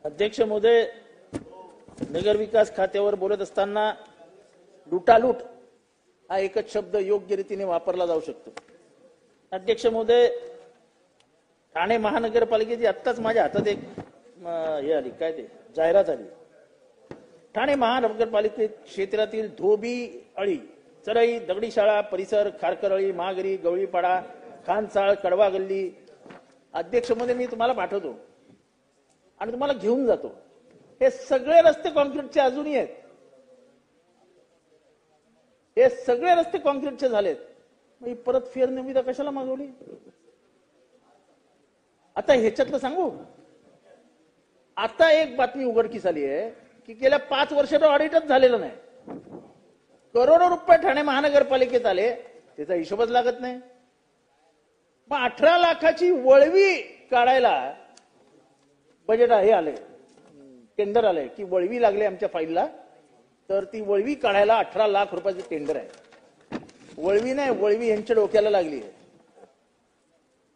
अध्यक्ष महोदय, नगर विकास खात्यावर बोलत असताना लुटालूट हा एकच शब्द योग्य रीतीने वापरला जाऊ शकतो। अध्यक्ष महोदय, ठाणे महानगरपालिकेची आत्ताच माझ्या हातात एक हे आली, काय ते जाहिरात आली। ठाणे महानगरपालिके क्षेत्रातील धोबी अळी, चरई, दगडीशाळा परिसर, खारकरळी, महागरी, गवळीपाडा, खानसाळ, कडवा गल्ली, अध्यक्ष महोदय मी तुम्हाला पाठवतो आणि तुम्हाला घेऊन जातो। हे सगळे रस्ते कॉन्क्रीटचे अजूनही आहेत, हे सगळे रस्ते कॉन्क्रीटचे झालेत। मग परत फेरनिविदा कशाला मागवली? आता ह्याच्यातलं सांगू, आता एक बातमी उघडकीस आली आहे की गेल्या 5 वर्षात ऑडिटच झालेलं नाही। करोडो रुपये ठाणे महानगरपालिकेत आले, त्याचा हिशोबच लागत नाही। मग 18 लाखाची वळवी काढायला बजेट हे आले, टेंडर आले की वळवी लागले आमच्या फाईलला, तर ती वळवी काढायला 18 लाख रुपयाचं टेंडर आहे। वळवी नाही, वळवी यांच्या डोक्याला लागली आहे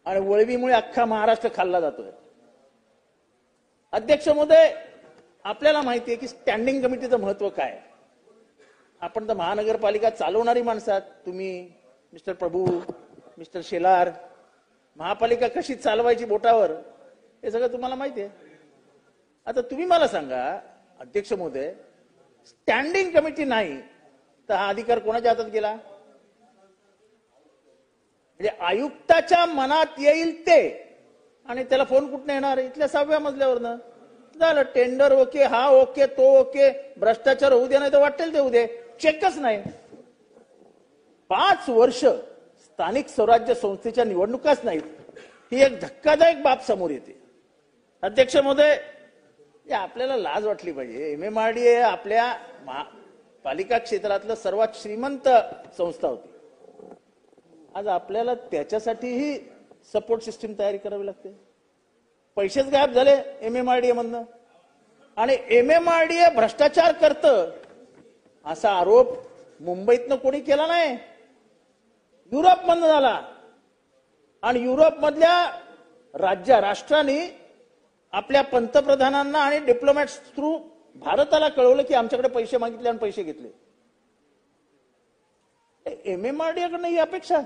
आणि वळवीमुळे अख्खा महाराष्ट्र खाल्ला जातोय। अध्यक्ष महोदय, आपल्याला माहिती आहे की स्टँडिंग कमिटीचं महत्व काय। आपण तर महानगरपालिका चालवणारी माणसं आहात, तुम्ही मिस्टर प्रभू, मिस्टर शेलार, महापालिका कशी चालवायची बोटावर हे सगळं तुम्हाला माहिती आहे। आता तुम्ही मला सांगा अध्यक्ष महोदय, स्टँडिंग कमिटी नाही तर हा अधिकार कोणाच्या हातात गेला? म्हणजे आयुक्ताच्या मनात येईल ते, आणि त्याला फोन कुठनं येणार? इथल्या 6व्या मजल्यावरनं। झालं टेंडर ओके, हा ओके, तो ओके, भ्रष्टाचार होऊ दे नाही तर वाटेल ते होऊ दे, चेकच नाही। 5 वर्ष स्थानिक स्वराज्य संस्थेच्या निवडणुकाच नाहीत, ही एक धक्कादायक बाब समोर येते। अध्यक्ष महोदय, आपल्याला लाज वाटली पाहिजे। MMRDA आपल्या पालिका क्षेत्रातलं सर्वात श्रीमंत संस्था होती, आज आपल्याला त्याच्यासाठीही सपोर्ट सिस्टीम तयारी करावी लागते। पैसेच गायब झाले MMRDA मधनं, आणि MMRDA भ्रष्टाचार करतं असा आरोप मुंबईतनं कोणी केला नाही, युरोपमधनं झाला। आणि युरोपमधल्या राष्ट्रांनी आपल्या पंतप्रधानांना आणि डिप्लोमॅट्स थ्रू भारताला कळवलं की आमच्याकडे पैसे मागितले आणि पैसे घेतले। MMRDA कडनं ही अपेक्षा,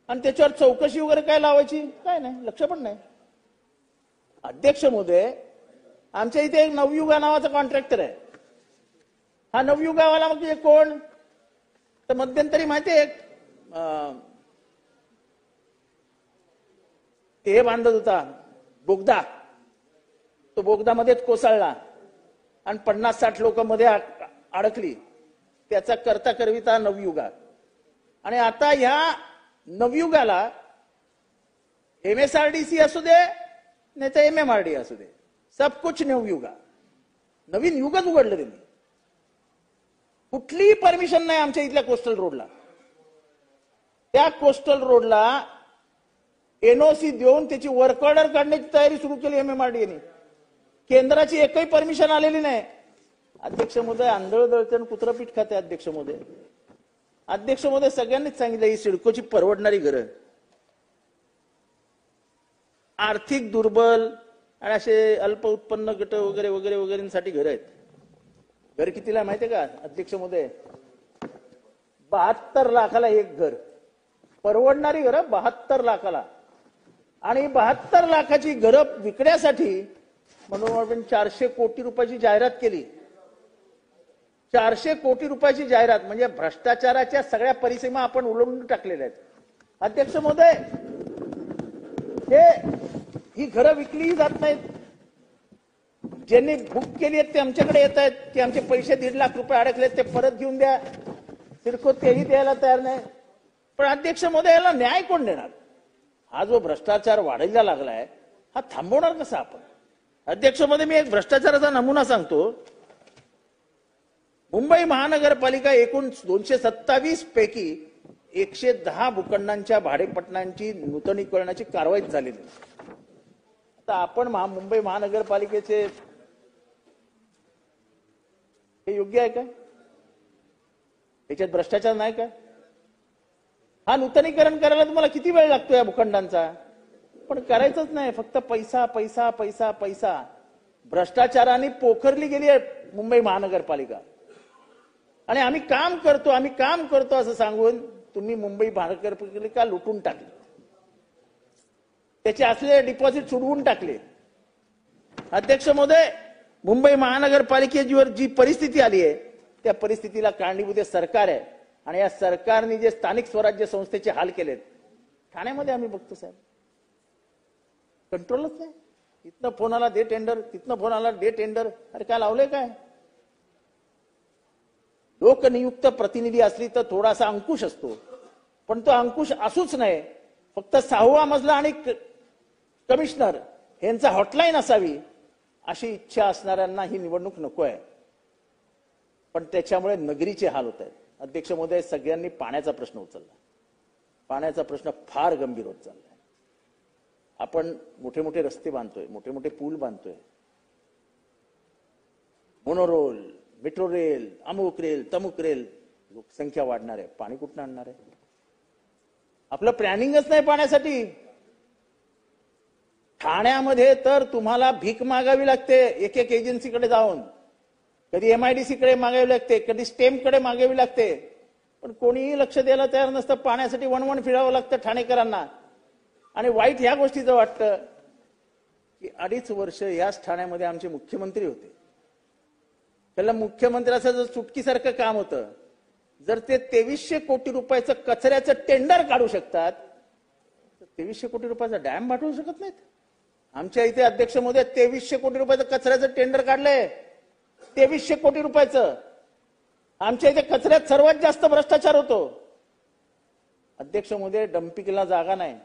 आणि त्याच्यावर चौकशी वगैरे काय लावायची? काय नाही, लक्ष पण नाही। अध्यक्ष महोदय, आमच्या इथे एक नवयुगा नावाचा कॉन्ट्रॅक्टर आहे। हा नवयुगावाला मग कोण? तर मध्यंतरी माहितीये एक ते बांधत होता बोगदा, तो बोगदा मध्येच कोसळला आणि 50-60 लोक मध्ये अडकली। त्याचा करता करविता नवयुगा, आणि आता ह्या नवयुगाला MSRDC असू दे नाही तर MMRDA असू दे, सब कुछ नवयुगा, नवीन युगच उघडलं त्यांनी। कुठलीही परमिशन नाही आमच्या इथल्या कोस्टल रोडला। त्या कोस्टल रोडला NOC देऊन त्याची वर्क ऑर्डर काढण्याची तयारी सुरू केली MMRDA ने। केंद्राची एकही परमिशन आलेली नाही। अध्यक्ष महोदय, आंधळ दळते कुत्रपीठ खाते। अध्यक्ष महोदय, अध्यक्ष महोदय, सगळ्यांनीच सांगितलं ही सिडकोची परवडणारी घरं, आर्थिक दुर्बल आणि असे अल्प उत्पन्न गट वगैरे वगैरे वगैरेंसाठी घर आहेत। घर कितीला माहितीये का अध्यक्ष महोदय? 72 लाखाला एक घर, परवडणारी घरं 72 लाखाला। आणि 72 लाखाची घरं विकण्यासाठी म्हणून आपण 400 कोटी रुपयाची जाहिरात केली। 400 कोटी रुपयाची जाहिरात म्हणजे भ्रष्टाचाराच्या सगळ्या परिसीमा आपण उलंघून टाकलेल्या आहेत। अध्यक्ष महोदय, ही घरं विकलीही जात नाहीत। ज्यांनी बुक केली आहेत ते आमच्याकडे येत आहेत की आमचे पैसे 1.5 लाख रुपये अडकलेत, ते परत घेऊन द्या। सिडको तेही द्यायला तयार नाही। पण अध्यक्ष महोदय, याला न्याय कोण देणार? हा जो भ्रष्टाचार वाढायला लागलाय हा थांबवणार कसा आपण? अध्यक्ष महोदय, मी एक भ्रष्टाचाराचा नमुना सांगतो। मुंबई महानगरपालिका एकूण 227 पैकी 110 भूखंडांच्या भाडेपट्ट्यांची नूतनीकरणाची कारवाई झालेली। आता आपण मुंबई महानगरपालिकेचे हे योग्य आहे का? याच्यात भ्रष्टाचार नाही का? हा नूतनीकरण करायला तुम्हाला किती वेळ लागतो या भूखंडांचा? पण करायचंच नाही, फक्त पैसा पैसा पैसा पैसा। भ्रष्टाचाराने पोखरली गेली आहे मुंबई महानगरपालिका. आणि आम्ही काम करतो असं सांगून तुम्ही मुंबई महानगरपालिका लुटून टाकली, त्याचे असलेले डिपॉझिट सुडवून टाकले. अध्यक्ष महोदय, मुंबई महानगरपालिकेवर जी परिस्थिती आली आहे त्या परिस्थितीला कारणीभूत सरकार आहे. आणि या सरकारने जे स्थानिक स्वराज्य संस्थेचे हाल केलेत ठाण्यामध्ये आम्ही बघतो साहेब, कंट्रोलच नाही. इथनं फोन आला दे टेंडर, तिथनं फोन आला दे टेंडर. अरे काय लावलंय काय? लोकनियुक्त प्रतिनिधी असली तर थोडासा अंकुश असतो, पण तो अंकुश असूच नाही. फक्त 6वा मजला आणि कमिशनर यांचा हॉटलाईन असावी अशी इच्छा असणाऱ्यांना ही निवडणूक नको आहे. पण त्याच्यामुळे नगरीचे हाल होत आहेत. अध्यक्ष महोदय, सगळ्यांनी पाण्याचा प्रश्न उचलला. पाण्याचा प्रश्न फार गंभीर होत चाललाय. आपण मोठे मोठे रस्ते बांधतोय, मोठे मोठे पूल बांधतोय, मोनोरोल, मेट्रो रेल, अमुक रेल, तमुक रेल. लोकसंख्या वाढणार आहे, पाणी कुठून आणणार आहे? आपलं प्लॅनिंगच नाही पाण्यासाठी. ठाण्यामध्ये तर तुम्हाला भीक मागावी लागते एक एक एजन्सीकडे जाऊन. कधी MIDC कडे मागावी लागते, कधी स्टेम कडे मागावी लागते. पण कोणीही लक्ष द्यायला तयार नसतं. पाण्यासाठी वणवण फिरावं लागतं ठाणेकरांना. आणि वाईट ह्या गोष्टीचं वाटतं की 2.5 वर्ष याच ठाण्यामध्ये आमचे मुख्यमंत्री होते. त्याला मुख्यमंत्र्याचं जर चुटकीसारखं काम होतं, जर ते 2300 कोटी रुपयाचं कचऱ्याचं टेंडर काढू शकतात तर 2300 कोटी रुपयाचा डॅम पाठवू शकत नाहीत. आमच्या इथे अध्यक्ष महोदय 2300 कोटी रुपयाचं कचऱ्याचं टेंडर काढलंय. 2300 कोटी रुपयाचं. आमच्या इथे कचऱ्यात सर्वात जास्त भ्रष्टाचार होतो. अध्यक्ष महोदय, डम्पिंगला जागा नाही,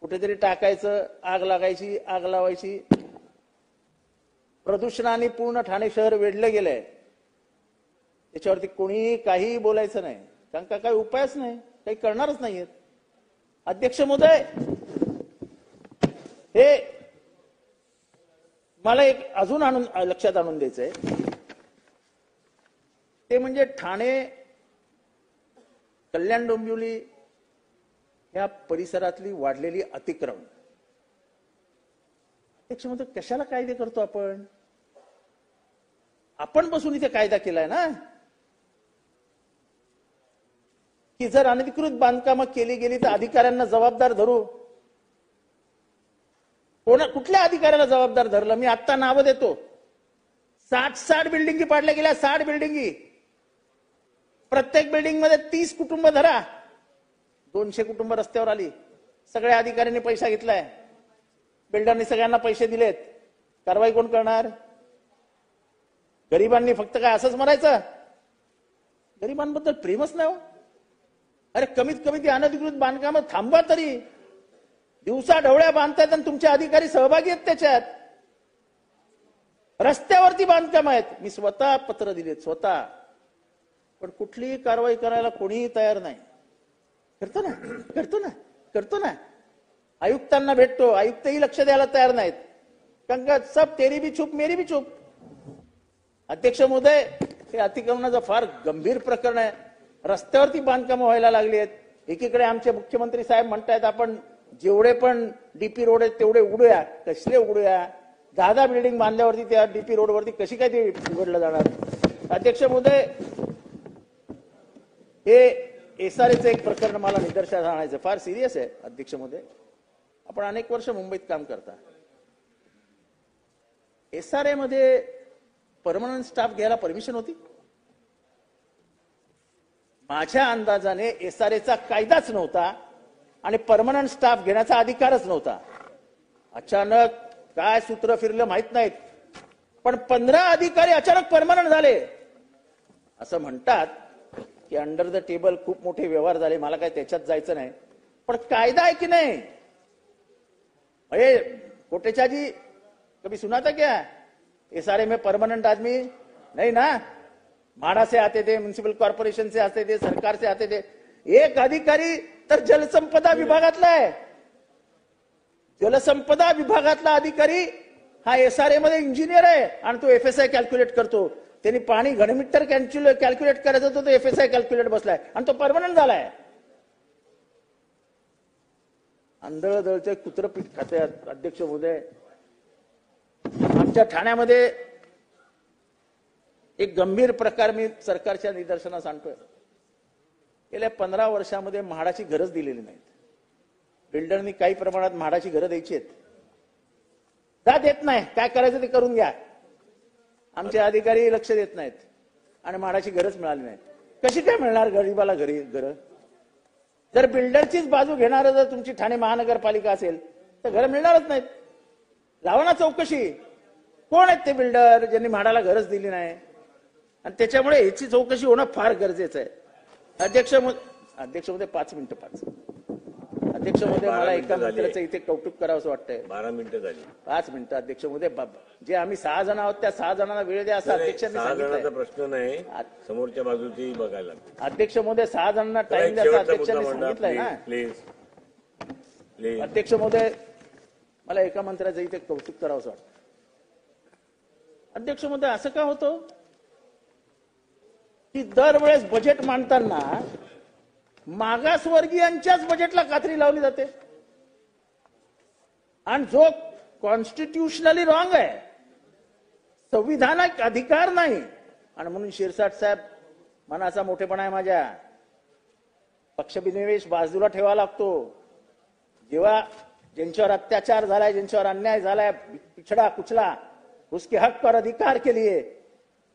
कुठेतरी टाकायचं, आग लागायची, आग लावायची. प्रदूषणाने पूर्ण ठाणे शहर वेढलं गेलंय. त्याच्यावरती कोणीही काहीही बोलायचं नाही, कारण का काही उपायच नाही, काही करणारच नाहीयेत. अध्यक्ष महोदय, हे मला एक अजून लक्षात आणून द्यायचंय, ते म्हणजे ठाणे, कल्याण डोंबिवली या परिसरातली वाढलेली अतिक्रमण. अध्यक्ष महोदय, कशाला कायदे करतो आपण? आपण बसून इथे कायदा केलाय ना की जर अनधिकृत बांधकामं केली गेली तर अधिकाऱ्यांना जबाबदार धरू. कुठल्या अधिकाऱ्याला जबाबदार धरलं? मी आत्ता नावं देतो. 60 बिल्डिंगी पाडल्या गेल्या. 60 बिल्डिंगी. प्रत्येक बिल्डिंग मध्ये 30 कुटुंब धरा. 200 कुटुंब रस्त्यावर आली. सगळ्या अधिकाऱ्यांनी पैसा घेतलाय. बिल्डरनी सगळ्यांना पैसे दिलेत. कारवाई कोण करणार? गरिबांनी फक्त काय असंच म्हणायचं? गरिबांबद्दल प्रेमच नाही हो. अरे कमीत कमी ती अनधिकृत बांधकामं थांबवा तरी. दिवसा ढवळ्या बांधतायत आणि तुमचे अधिकारी सहभागी आहेत त्याच्यात. रस्त्यावरती बांधकाम आहेत. मी स्वतः पत्र दिलेत, स्वतः. पण कुठलीही कारवाई करायला कोणीही तयार नाही. करतो ना. आयुक्तांना भेटतो, आयुक्तही लक्ष द्यायला तयार नाहीत. कारण का सब तेरी भी चूप मेरी भी चूप. अध्यक्ष महोदय, हे अतिक्रमणाचं फार गंभीर प्रकरण आहे. रस्त्यावरती बांधकामं व्हायला लागली आहेत. एकीकडे आमचे मुख्यमंत्री साहेब म्हणतायत आपण जेवढे पण डीपी रोड आहेत तेवढे उडूया. कसले उडूया? 10 बिल्डिंग बांधल्यावरती त्या डीपी रोडवरती कशी काय ते उघडलं जाणार? अध्यक्ष महोदय, हे SRAचं एक प्रकरण मला निदर्शनास आणायचं, फार सिरियस आहे. अध्यक्ष महोदय, आपण अनेक वर्ष मुंबईत काम करता. SRA मध्ये परमनंट स्टाफ घ्यायला परमिशन होती? माझ्या अंदाजाने SRAचा कायदाच नव्हता आणि परमनंट स्टाफ घेण्याचा अधिकारच नव्हता. अचानक काय सूत्र फिरलं माहित नाहीत, पण 15 अधिकारी अचानक परमनंट झाले. असं म्हणतात की अंडर द टेबल खूप मोठे व्यवहार झाले. मला काय त्याच्यात जायचं नाही, पण कायदा आहे की नाही? अरे कोटेचा जी कभी सुना था क्या? SRA में परमानेंट आदमी नहीं ना. माड़ा से आते थे, म्युनिसिपल कॉर्पोरेशन से आते थे, सरकार से आते थे. एक अधिकारी तर जलसंपदा विभागातला आहे. जलसंपदा विभागातला अधिकारी हा SRA मध्ये इंजिनियर आहे आणि तो FSI कॅल्क्युलेट करतो. त्यांनी पाणी घनमीटर कॅल्क्युलेट करायचं होतं, तो FSI कॅल्क्युलेट बसलाय आणि तो परमनंट झालाय. आंधळ दळचे कुत्रपीठ खाते. अध्यक्ष महोदय, आमच्या ठाण्यामध्ये एक गंभीर प्रकार मी सरकारच्या निदर्शनास आणतोय. गेल्या 15 वर्षामध्ये म्हाडाची घरच दिलेली नाहीत. बिल्डरनी काही प्रमाणात म्हाडाची घरं द्यायची आहेत, देत नाही. काय करायचं ते करून घ्या. आमचे अधिकारी लक्ष देत नाहीत आणि म्हाडाची घरच मिळाली नाही. कशी काय मिळणार गरीबाला घर? जर बिल्डरचीच बाजू घेणार जर तुमची ठाणे महानगरपालिका असेल तर घर मिळणारच नाहीत. लावा ना चौकशी. कोण आहेत ते बिल्डर ज्यांनी म्हाडाला घरच दिली नाही? आणि त्याच्यामुळे याची चौकशी होणं फार गरजेचं आहे. अध्यक्ष महोदय 5 मिनिटं. अध्यक्ष महोदय, मला एका मंत्र्याचं इथे कौतुक करावं असं वाटतंय. 12 मिनिटं झाली. 5 मिनिटं. अध्यक्ष महोदय, जे आम्ही 6 जण आहोत त्या 6 जणांना वेळ द्या असं अध्यक्षांनी सांगितलं. प्रश्न नाही, समोरच्या बाजूची बघायला. अध्यक्ष महोदय, 6 जणांना टाइम द्या असं अध्यक्षांनी सांगितलंय ना. प्लीज. अध्यक्ष महोदय, मला एका मंत्र्याचं इथे कौतुक करावं असं वाटतं. अध्यक्ष महोदय, असं का होतं की दरवेळेस बजेट मांडताना मागासवर्गीयांच्याच बजेटला कात्री लावली जाते आणि जो कॉन्स्टिट्युशनली रॉंग आहे, संविधानिक अधिकार नाही. आणि म्हणून शिरसाट साहेब, मनाचा मोठेपणा आहे माझ्या, पक्षविनिवेश बाजूला ठेवावा लागतो. जेव्हा ज्यांच्यावर अत्याचार झालाय, ज्यांच्यावर अन्याय झालाय, पिछड़ा कुचला, उसके हक और अधिकार के लिए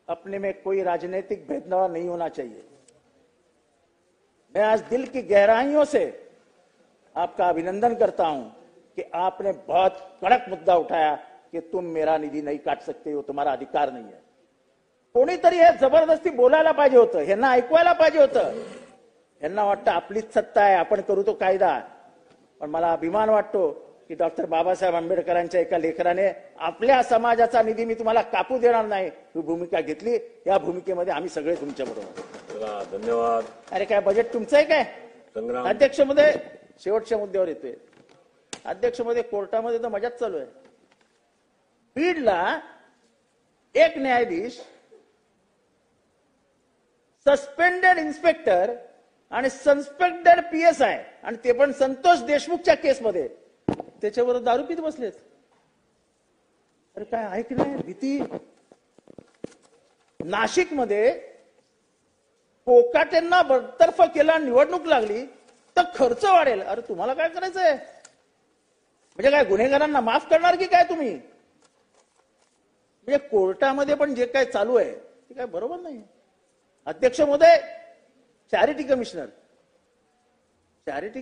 अपने में कोई राजनीतिक भेदभाव नहीं होना चाहिए. मैं आज दिल की गहराइयों से आपका अभिनंदन करता हूं कि आपने बहुत कड़क मुद्दा उठाया कि तुम मेरा निधी नहीं काट सकते हो, तुम्हारा अधिकार नहीं है. कोणीतरी हे जबरदस्ती बोलायला पाहिजे होतं, ह्यांना ऐकवायला पाहिजे होतं. ह्यांना वाटतं आपलीच सत्ता आहे, आपण करू तो कायदा. पण मला अभिमान वाटतो की डॉक्टर बाबासाहेब आंबेडकरांच्या एका लेखराने आपल्या समाजाचा निधी मी तुम्हाला कापू देणार नाही ही भूमिका घेतली. या भूमिकेमध्ये आम्ही सगळे तुमच्या बरोबर. धन्यवाद. अरे काय बजेट तुमचं आहे काय? संग्राम. अध्यक्ष महोदय, शेवटच्या मुद्द्यावर येतोय. अध्यक्ष महोदय, कोर्टामध्ये तर मजाच चालू आहे. बीडला एक न्यायाधीश सस्पेंडेड इन्स्पेक्टर आणि सस्पेंडेड PSI आणि ते पण संतोष देशमुखच्या केसमध्ये त्याच्यावर दारू पित बसलेत. अरे काय आहे की नाही भीती? नाशिकमध्ये कोकाटेंना बडतर्फ केला, निवडणूक लागली तर खर्च वाढेल. अरे तुम्हाला काय करायचंय? म्हणजे काय गुन्हेगारांना माफ करणार की काय तुम्ही? म्हणजे कोर्टामध्ये पण जे काय चालू आहे ते काय बरोबर नाही. अध्यक्ष महोदय, चॅरिटी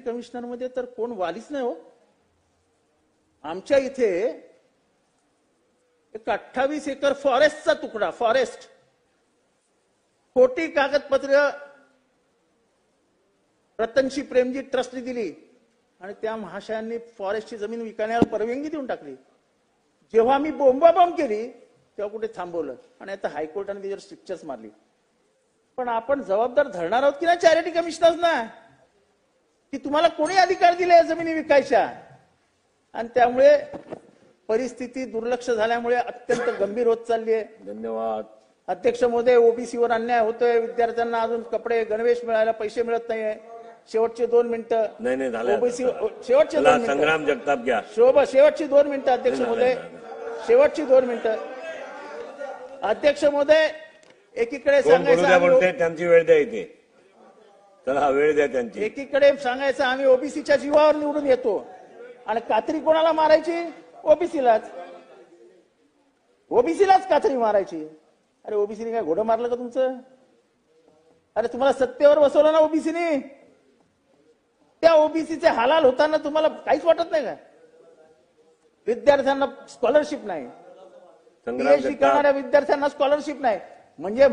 कमिशनर मध्ये तर कोण वालीच नाही हो. आमच्या इथे एक 28 एकर फॉरेस्टचा तुकडा, फॉरेस्ट, खोटी कागदपत्र रतनशी प्रेमजी ट्रस्टने दिली आणि त्या महाशयांनी फॉरेस्टची जमीन विकण्याला परवानगी देऊन टाकली. जेव्हा मी बोंबाबोंब केली तेव्हा कुठे थांबवलं आणि आता हायकोर्टाने त्याच्यावर स्ट्रिक्चर्स मारली. पण आपण जबाबदार धरणार आहोत की नाही चॅरिटी कमिशनर्सना की तुम्हाला कोणी अधिकार दिले या जमिनी विकायच्या? आणि त्यामुळे परिस्थिती दुर्लक्ष झाल्यामुळे अत्यंत गंभीर होत चालली आहे. धन्यवाद. अध्यक्ष महोदय, ओबीसीवर अन्याय होतोय. विद्यार्थ्यांना अजून कपडे, गणवेश मिळायला पैसे मिळत नाहीये. शेवटचे 2 मिनिटं. नाही झालं. ओबीसी शेवटचे 2 मिनिटं. संग्राम जगताप घ्या. शेवटची 2 मिनिटं. अध्यक्ष महोदय, शेवटची 2 मिनिटं. अध्यक्ष महोदय, एकीकडे सांगायचं त्यांची वेळ द्या इथे. चला वेळ द्या त्यांची. एकीकडे सांगायचं आम्ही ओबीसीच्या जीवावर निवडून येतो आणि कात्री कोणाला मारायची? ओबीसीलाच कात्री मारायची. अरे ओबीसीने काय घोडं मारलं का तुमचं? अरे तुम्हाला सत्तेवर बसवलं ना ओबीसीने. त्या ओबीसीचे हालाल होताना तुम्हाला काहीच वाटत नाही का? विद्यार्थ्यांना स्कॉलरशिप नाही, PhD करणाऱ्या विद्यार्थ्यांना स्कॉलरशिप नाही. म्हणजे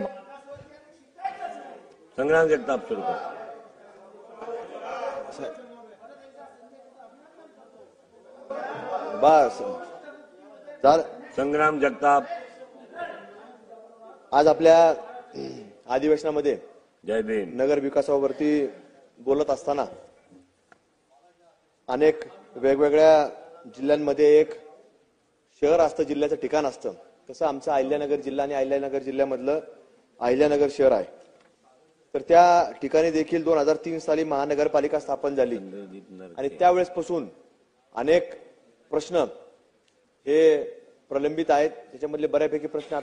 संग्राम जगताप सुरू कर. बस संग्राम जगताप. आज आपल्या अधिवेशनामध्ये जय भीम नगर विकासावरती बोलत असताना अनेक वेगवेगळ्या जिल्ह्यांमध्ये एक शहर असतं, जिल्ह्याचं ठिकाण असतं. तसं आमचा अहिल्यानगर जिल्हा आणि अहिल्यानगर जिल्ह्यामधलं अहिल्यानगर शहर आहे. तर त्या ठिकाणी देखील 2003 साली महानगरपालिका स्थापन झाली आणि त्यावेळेसपासून अनेक प्रश्न हे प्रलंबित आहेत त्याच्यामधले बऱ्यापैकी प्रश्न